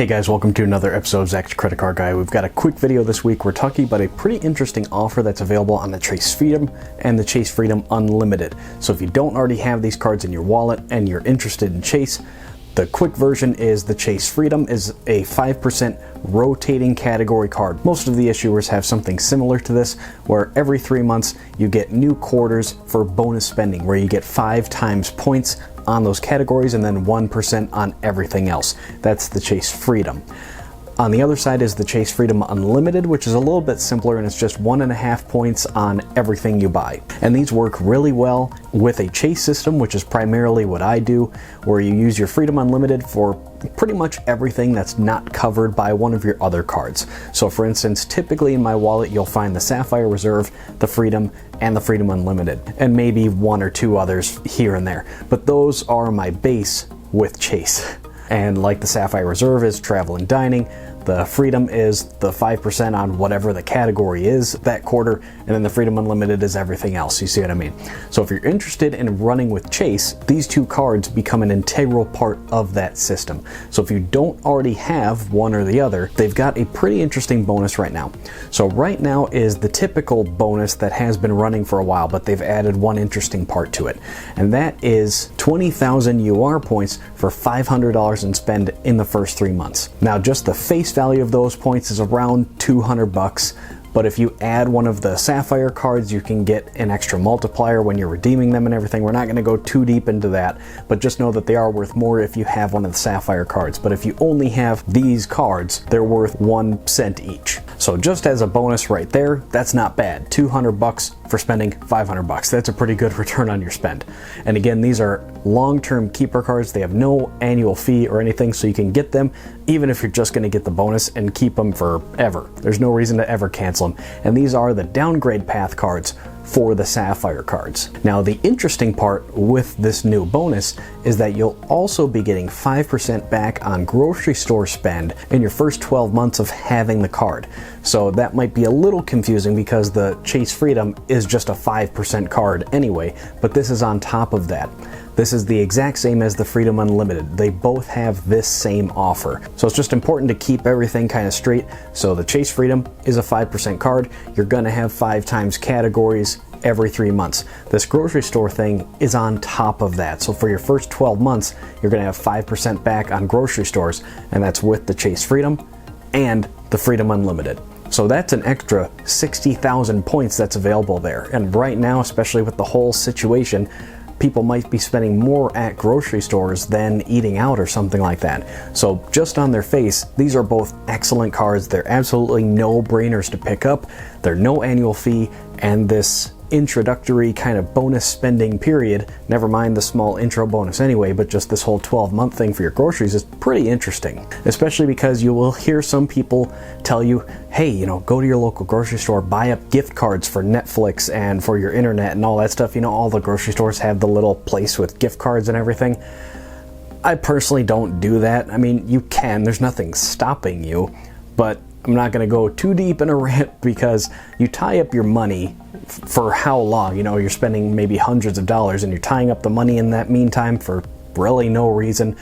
Hey guys, welcome to another episode of Zach's Credit Card Guy. We've got a quick video this week. We're talking about a pretty interesting offer that's available on the Chase Freedom and the Chase Freedom Unlimited. So if you don't already have these cards in your wallet and you're interested in Chase, the quick version is the Chase Freedom is a 5% rotating category card. Most of the issuers have something similar to this, where every 3 months you get new quarters for bonus spending, where you get 5 times points on those categories and then 1% on everything else. That's the Chase Freedom. On the other side is the Chase Freedom Unlimited, which is a little bit simpler, and it's just 1.5 points on everything you buy. And these work really well with a Chase system, which is primarily what I do, where you use your Freedom Unlimited for pretty much everything that's not covered by one of your other cards. So for instance, typically in my wallet you'll find the Sapphire Reserve, the Freedom, and the Freedom Unlimited, and maybe 1 or 2 others here and there. But those are my base with Chase. And like the Sapphire Reserve is travel and dining, the Freedom is the 5% on whatever the category is that quarter, and then the Freedom Unlimited is everything else. You see what I mean? So if you're interested in running with Chase, these 2 cards become an integral part of that system. So if you don't already have one or the other, they've got a pretty interesting bonus right now. So right now is the typical bonus that has been running for a while, but they've added one interesting part to it, and that is 20,000 UR points for $500 in spend in the first 3 months. Now just the face value of those points is around $200, but if you add one of the Sapphire cards, you can get an extra multiplier when you're redeeming them and everything. We're not going to go too deep into that, but just know that they are worth more if you have one of the Sapphire cards. But if you only have these cards, they're worth 1 cent each. So just as a bonus right there, that's not bad. $200 for spending $500. That's a pretty good return on your spend. And again, these are long-term keeper cards. They have no annual fee or anything, so you can get them even if you're just going to get the bonus and keep them forever. There's no reason to ever cancel them. And these are the downgrade path cards for the Sapphire cards. Now the interesting part with this new bonus is that you'll also be getting 5% back on grocery store spend in your first 12 months of having the card. So that might be a little confusing because the Chase Freedom is just a 5% card anyway, but this is on top of that. This is the exact same as the Freedom Unlimited. They both have this same offer. So it's just important to keep everything kind of straight. So the Chase Freedom is a 5% card. You're gonna have 5 times categories every 3 months. This grocery store thing is on top of that. So for your first 12 months, you're gonna have 5% back on grocery stores, and that's with the Chase Freedom and the Freedom Unlimited. So that's an extra 60,000 points that's available there. And right now, especially with the whole situation, people might be spending more at grocery stores than eating out or something like that. So just on their face, these are both excellent cards. They're absolutely no-brainers to pick up. They're no annual fee, and this introductory kind of bonus spending period, never mind the small intro bonus anyway, but just this whole 12-month thing for your groceries is pretty interesting, especially because you will hear some people tell you, hey, you know, go to your local grocery store, buy up gift cards for Netflix and for your internet and all that stuff. You know, all the grocery stores have the little place with gift cards and everything. I personally don't do that. I mean, you can, there's nothing stopping you, but I'm not going to go too deep in a rant because you tie up your money for how long? You know, you're spending maybe hundreds of dollars and you're tying up the money in that meantime for really no reason.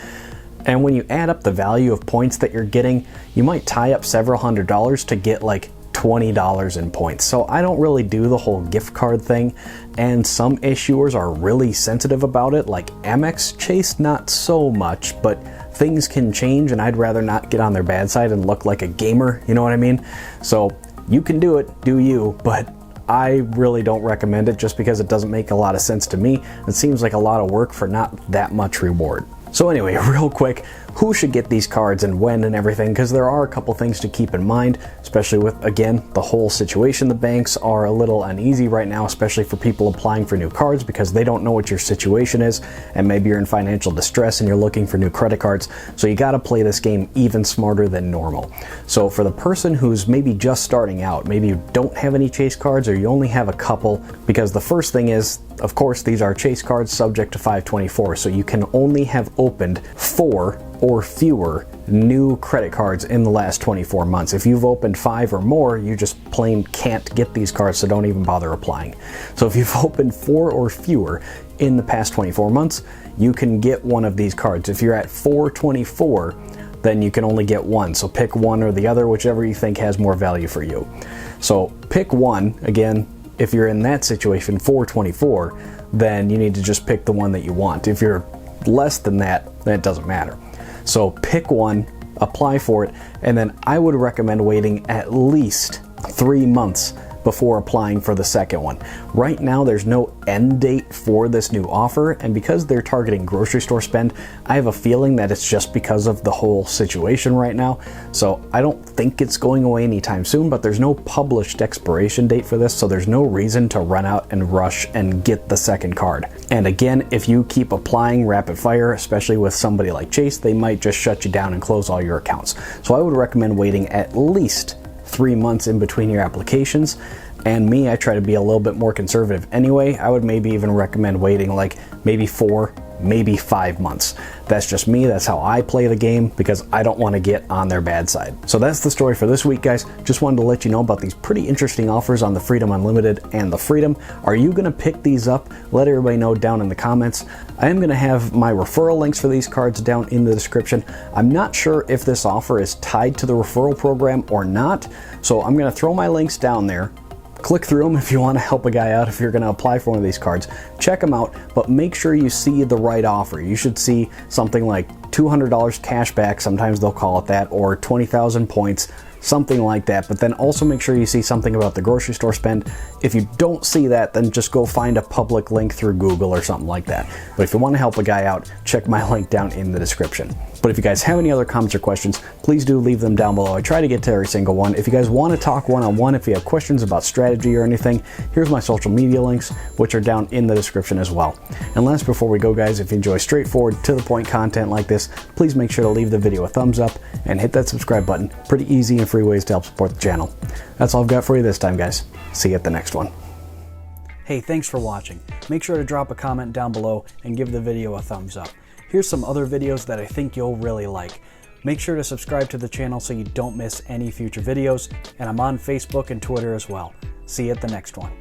And when you add up the value of points that you're getting, you might tie up several $100s to get like $20 in points. So I don't really do the whole gift card thing, and some issuers are really sensitive about it, like Amex. Chase, not so much, but things can change, and I'd rather not get on their bad side and look like a gamer, you know what I mean? So you can do it, do you, but I really don't recommend it just because it doesn't make a lot of sense to me. It seems like a lot of work for not that much reward. So anyway, real quick, who should get these cards and when and everything, because there are a couple things to keep in mind, especially with, again, the whole situation. The banks are a little uneasy right now, especially for people applying for new cards, because they don't know what your situation is, and maybe you're in financial distress and you're looking for new credit cards. So you got to play this game even smarter than normal. So for the person who's maybe just starting out, maybe you don't have any Chase cards or you only have a couple, because the first thing is, of course, these are Chase cards subject to 524, so you can only have opened 4 or fewer new credit cards in the last 24 months. If you've opened 5 or more, you just plain can't get these cards, so don't even bother applying. So if you've opened 4 or fewer in the past 24 months, you can get one of these cards. If you're at 424, then you can only get one. So pick one or the other, whichever you think has more value for you. So pick one. Again, if you're in that situation for 24, then you need to just pick the one that you want. If you're less than that, then it doesn't matter. So pick one, apply for it, and then I would recommend waiting at least 3 months before applying for the second one. Right now there's no end date for this new offer, and because they're targeting grocery store spend, I have a feeling that it's just because of the whole situation right now. So I don't think it's going away anytime soon, but there's no published expiration date for this, so there's no reason to run out and rush and get the second card. And again, if you keep applying rapid fire, especially with somebody like Chase, they might just shut you down and close all your accounts. So I would recommend waiting at least 3 months in between your applications. And me, I try to be a little bit more conservative anyway. I would maybe even recommend waiting like maybe 4, maybe 5 months. That's just me. That's how I play the game, because I don't want to get on their bad side. So that's the story for this week, guys. Just wanted to let you know about these pretty interesting offers on the Freedom Unlimited and the Freedom. Are you going to pick these up? Let everybody know down in the comments. I am going to have my referral links for these cards down in the description. I'm not sure if this offer is tied to the referral program or not, so I'm going to throw my links down there. Click through them if you want to help a guy out. If you're going to apply for one of these cards, check them out, but make sure you see the right offer. You should see something like $200 cash back, sometimes they'll call it that, or 20,000 points, something like that. But then also make sure you see something about the grocery store spend. If you don't see that, then just go find a public link through Google or something like that. But if you want to help a guy out, check my link down in the description. But if you guys have any other comments or questions, please do leave them down below. I try to get to every single one. If you guys want to talk one-on-one, if you have questions about strategy or anything, here's my social media links, which are down in the description as well. And last, before we go, guys, if you enjoy straightforward, to the point content like this, please make sure to leave the video a thumbs up and hit that subscribe button. Pretty easy and free ways to help support the channel. That's all I've got for you this time, guys. See you at the next one. Hey, thanks for watching. Make sure to drop a comment down below and give the video a thumbs up. Here's some other videos that I think you'll really like. Make sure to subscribe to the channel so you don't miss any future videos, and I'm on Facebook and Twitter as well. See you at the next one.